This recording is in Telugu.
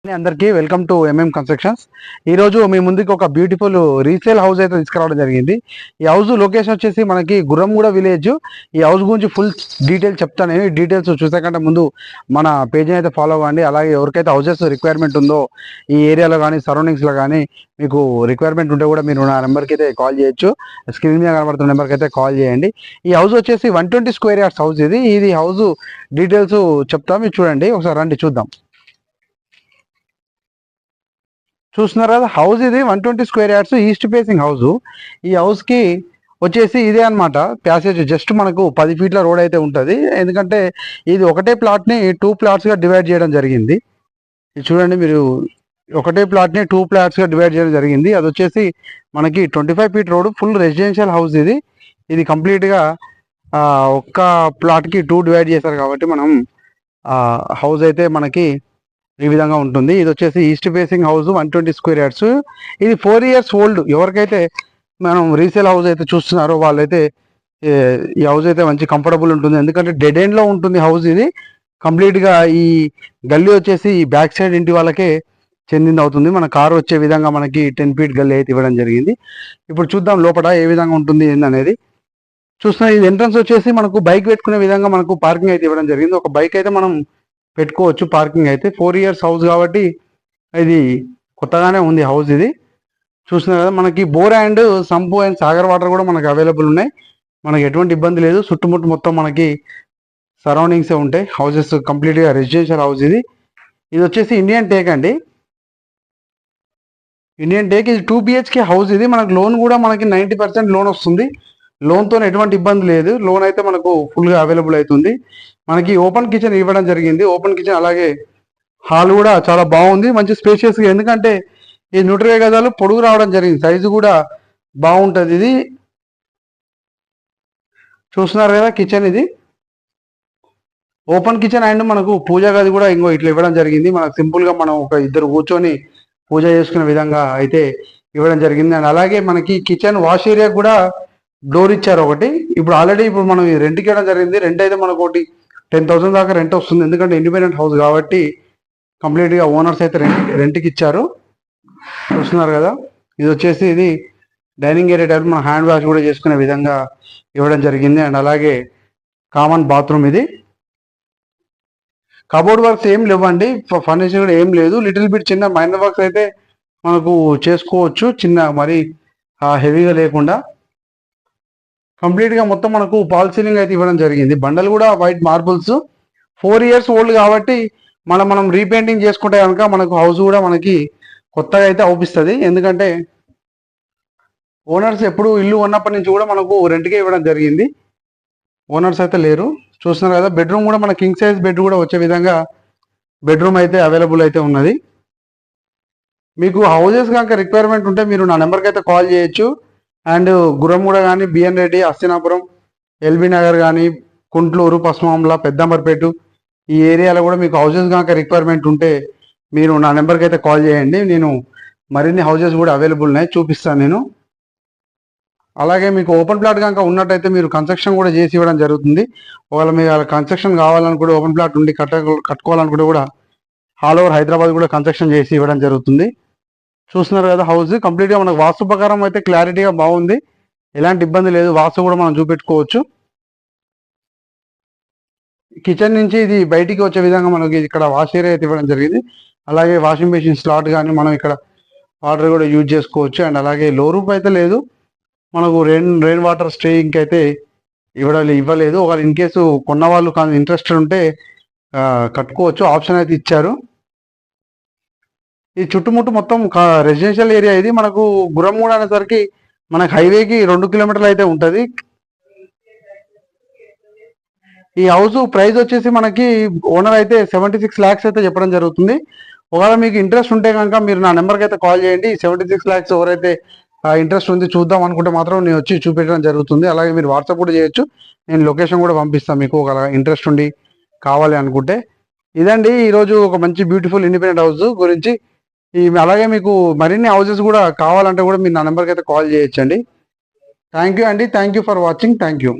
అందరికీ వెల్కమ్ టు కన్స్ట్రక్షన్స్. ఈరోజు మీ ముందుకు ఒక బ్యూటిఫుల్ రీసేల్ హౌస్ అయితే తీసుకురావడం జరిగింది. ఈ హౌస్ లొకేషన్ వచ్చేసి మనకి గుర్రంగూడ విలేజ్. ఈ హౌస్ గురించి ఫుల్ డీటెయిల్స్ చెప్తాను. ఈ డీటెయిల్స్ చూసేకంటే ముందు మన పేజ్ని అయితే ఫాలో అవ్వండి. అలాగే ఎవరికైతే హౌసెస్ రిక్వైర్మెంట్ ఉందో ఈ ఏరియాలో కానీ సరౌండింగ్స్లో కానీ మీకు రిక్వైర్మెంట్ ఉంటే కూడా మీరు నా నెంబర్కి అయితే కాల్ చేయొచ్చు. స్క్రీన్ మీద కనబడుతున్న నెంబర్కి అయితే కాల్ చేయండి. ఈ హౌస్ వచ్చేసి 120 స్క్వేర్ యార్డ్స్ హౌస్. ఇది హౌస్ డీటెయిల్స్ చెప్తాం. ఇది చూడండి, ఒకసారి రండి చూద్దాం. చూస్తున్నారు కదా, హౌస్ ఇది 120 square yards east facing house. ఈ హౌస్ కి వచ్చేసి ఇదే అనమాట ప్యాసేజ్. జస్ట్ మనకు 10 ఫీట్ల రోడ్ అయితే ఉంటుంది. ఎందుకంటే ఇది ఒకటే ప్లాట్ని 2 ప్లాట్స్గా డివైడ్ చేయడం జరిగింది. ఇది చూడండి, మీరు ఒకటే ప్లాట్ని 2 ప్లాట్స్గా డివైడ్ చేయడం జరిగింది. అది వచ్చేసి మనకి 25 feet road, full residential house. ఇది కంప్లీట్గా ఒక్క ప్లాట్కి 2 డివైడ్ చేశారు కాబట్టి మనం హౌస్ అయితే మనకి ఈ విధంగా ఉంటుంది. ఇది వచ్చేసి east facing house 120 square yards. ఇది 4 ఇయర్స్ ఓల్డ్. ఎవరికైతే మనం రీసేల్ హౌస్ అయితే చూస్తున్నారో వాళ్ళైతే ఈ హౌస్ అయితే మంచి కంఫర్టబుల్ ఉంటుంది. ఎందుకంటే డెడ్ ఎండ్లో ఉంటుంది హౌస్. ఇది కంప్లీట్గా ఈ గల్లీ వచ్చేసి ఈ బ్యాక్ సైడ్ ఇంటి వాళ్ళకే చెందింది అవుతుంది. మన కారు వచ్చే విధంగా మనకి 10 ఫీట్ గల్లీ అయితే ఇవ్వడం జరిగింది. ఇప్పుడు చూద్దాం లోపల ఏ విధంగా ఉంటుంది ఏందనేది. చూస్తున్నా, ఇది ఎంట్రన్స్ వచ్చేసి మనకు బైక్ పెట్టుకునే విధంగా మనకు పార్కింగ్ అయితే ఇవ్వడం జరిగింది. ఒక బైక్ అయితే మనం పెట్టుకోవచ్చు పార్కింగ్ అయితే. 4 ఇయర్స్ హౌస్ కాబట్టి ఇది కొత్తగానే ఉంది హౌస్. ఇది చూస్తున్నారు కదా, మనకి bore and sump and Sagar water కూడా మనకి అవైలబుల్ ఉన్నాయి. మనకి ఎటువంటి ఇబ్బంది లేదు. చుట్టుముట్టు మొత్తం మనకి సరౌండింగ్సే ఉంటాయి. హౌసెస్ కంప్లీట్గా రెసిడెన్షియల్ హౌస్. ఇది వచ్చేసి ఇండియన్ టేక్ అండి. Indian teak. ఇది 2 BHK హౌస్. ఇది మనకు లోన్ కూడా మనకి 90% లోన్ వస్తుంది. లోన్తో ఎటువంటి ఇబ్బంది లేదు. లోన్ అయితే మనకు ఫుల్గా అవైలబుల్ అవుతుంది. మనకి ఓపెన్ కిచెన్ ఇవ్వడం జరిగింది. ఓపెన్ కిచెన్ అలాగే హాల్ కూడా చాలా బాగుంది, మంచి స్పేషియస్గా. ఎందుకంటే ఈ 120 గజాలు పొడుగు రావడం జరిగింది. సైజు కూడా బాగుంటుంది. ఇది చూస్తున్నారు కదా కిచెన్. ఇది ఓపెన్ కిచెన్ అండ్ మనకు పూజ గది కూడా ఇంకో ఇట్లా ఇవ్వడం జరిగింది. మనకు సింపుల్గా మనం ఒక ఇద్దరు కూర్చొని పూజ చేసుకునే విధంగా అయితే ఇవ్వడం జరిగింది. అండ్ అలాగే మనకి కిచెన్ వాష్ ఏరియా కూడా డోర్ ఇచ్చారు ఒకటి. ఇప్పుడు ఆల్రెడీ మనం రెంట్కి ఇవ్వడం జరిగింది. రెంట్ అయితే మనకు ఒకటి 10,000 దాకా రెంట్ వస్తుంది. ఎందుకంటే ఇండిపెండెంట్ హౌస్ కాబట్టి కంప్లీట్గా ఓనర్స్ అయితే రెంట్కి ఇచ్చారు. చూస్తున్నారు కదా, ఇది వచ్చేసి ఇది డైనింగ్ ఏరియా టైప్ మనం హ్యాండ్ వాష్ కూడా చేసుకునే విధంగా ఇవ్వడం జరిగింది. అండ్ అలాగే కామన్ బాత్రూమ్. ఇది కబోర్డ్ వర్క్స్ ఏం లేవండి, ఫర్నిచర్ కూడా ఏం లేదు. లిటిల్ బిట్ చిన్న మైనర్ వర్క్స్ అయితే మనకు చేసుకోవచ్చు, చిన్న మరి హెవీగా లేకుండా. కంప్లీట్గా మొత్తం మనకు పాల్ సీలింగ్ అయితే ఇవ్వడం జరిగింది. బండలు కూడా వైట్ మార్బుల్స్. 4 ఇయర్స్ ఓల్డ్ కాబట్టి మనం రీపెయింటింగ్ చేసుకుంటే కనుక మనకు హౌస్ కూడా మనకి కొత్తగా అయితే అవుపిస్తుంది. ఎందుకంటే ఓనర్స్ ఎప్పుడు ఇల్లు ఉన్నప్పటి నుంచి కూడా మనకు రెంట్కే ఇవ్వడం జరిగింది. ఓనర్స్ అయితే లేరు. చూస్తున్నారు కదా, బెడ్రూమ్ కూడా మన కింగ్ సైజ్ బెడ్ కూడా వచ్చే విధంగా బెడ్రూమ్ అయితే అవైలబుల్ అయితే ఉన్నది. మీకు హౌసెస్ కనుక రిక్వైర్మెంట్ ఉంటే మీరు నా నెంబర్కి అయితే కాల్ చేయొచ్చు. అండ్ గుర్రంగూడ కానీ, బిఎన్ రెడ్డి, అస్తినాపురం, ఎల్బీ నగర్ కానీ, కుంట్లూరు, పశ్చిమాంల, పెద్దంబర్పేట ఈ ఏరియాలో కూడా మీకు హౌసెస్ కనుక రిక్వైర్మెంట్ ఉంటే మీరు నా నెంబర్కి అయితే కాల్ చేయండి. నేను మరిన్ని హౌసెస్ కూడా అవైలబుల్ ఉన్నాయి, చూపిస్తాను నేను. అలాగే మీకు ఓపెన్ ప్లాట్ కనుక ఉన్నట్టయితే మీరు కన్స్ట్రక్షన్ కూడా చేసి ఇవ్వడం జరుగుతుంది. ఒకవేళ మీకు కన్స్ట్రక్షన్ కావాలనుకుంటే, ఓపెన్ ప్లాట్ ఉండి కట్టుకోవాలనుకుంటే కూడా ఆల్ ఓవర్ హైదరాబాద్ కూడా కన్స్ట్రక్షన్ చేసి ఇవ్వడం జరుగుతుంది. చూస్తున్నారు కదా, హౌస్ కంప్లీట్గా మనకు వాస్తు ప్రకారం అయితే క్లారిటీగా బాగుంది, ఎలాంటి ఇబ్బంది లేదు. వాస్తు కూడా మనం చూపెట్టుకోవచ్చు. కిచెన్ నుంచి ఇది బయటికి వచ్చే విధంగా మనకి ఇక్కడ వాష్ ఏరియా అయితే ఇవ్వడం జరిగింది. అలాగే వాషింగ్ మెషిన్ స్లాట్ కానీ మనం ఇక్కడ వాటర్ కూడా యూజ్ చేసుకోవచ్చు. అండ్ అలాగే లో రూఫ్ అయితే లేదు, మనకు రెయిన్ వాటర్ స్టేయింగ్కి అయితే ఇవ్వలేదు. ఒకవేళ ఇన్ కేసు కొన్న వాళ్ళు ఇంట్రెస్టెడ్ ఉంటే కట్టుకోవచ్చు, ఆప్షన్ అయితే ఇచ్చారు. ఈ చుట్టుముట్టు మొత్తం రెసిడెన్షియల్ ఏరియా. ఇది మనకు గుర్రంగూడ అనేసరికి మనకు హైవేకి 2 కిలోమీటర్లు అయితే ఉంటుంది. ఈ హౌస్ ప్రైస్ వచ్చేసి మనకి ఓనర్ అయితే 76 lakhs అయితే చెప్పడం జరుగుతుంది. ఒకవేళ మీకు ఇంట్రెస్ట్ ఉంటే కనుక మీరు నా నెంబర్కి అయితే కాల్ చేయండి. 76 lakhs ఎవరైతే ఇంట్రెస్ట్ ఉంది చూద్దాం అనుకుంటే మాత్రం నేను వచ్చి చూపించడం జరుగుతుంది. అలాగే మీరు వాట్సాప్ కూడా చేయొచ్చు, నేను లొకేషన్ కూడా పంపిస్తాను మీకు ఒకవేళ ఇంట్రెస్ట్ ఉండి కావాలి అనుకుంటే. ఇదండి ఈరోజు ఒక మంచి బ్యూటిఫుల్ ఇండిపెండెంట్ హౌస్ గురించి. అలాగే మీకు మరిన్ని హౌసెస్ కూడా కావాలంటే కూడా మీరు నా నెంబర్కి అయితే కాల్ చేయొచ్చండి. థ్యాంక్ యూ అండి, thank you for watching. Thank you.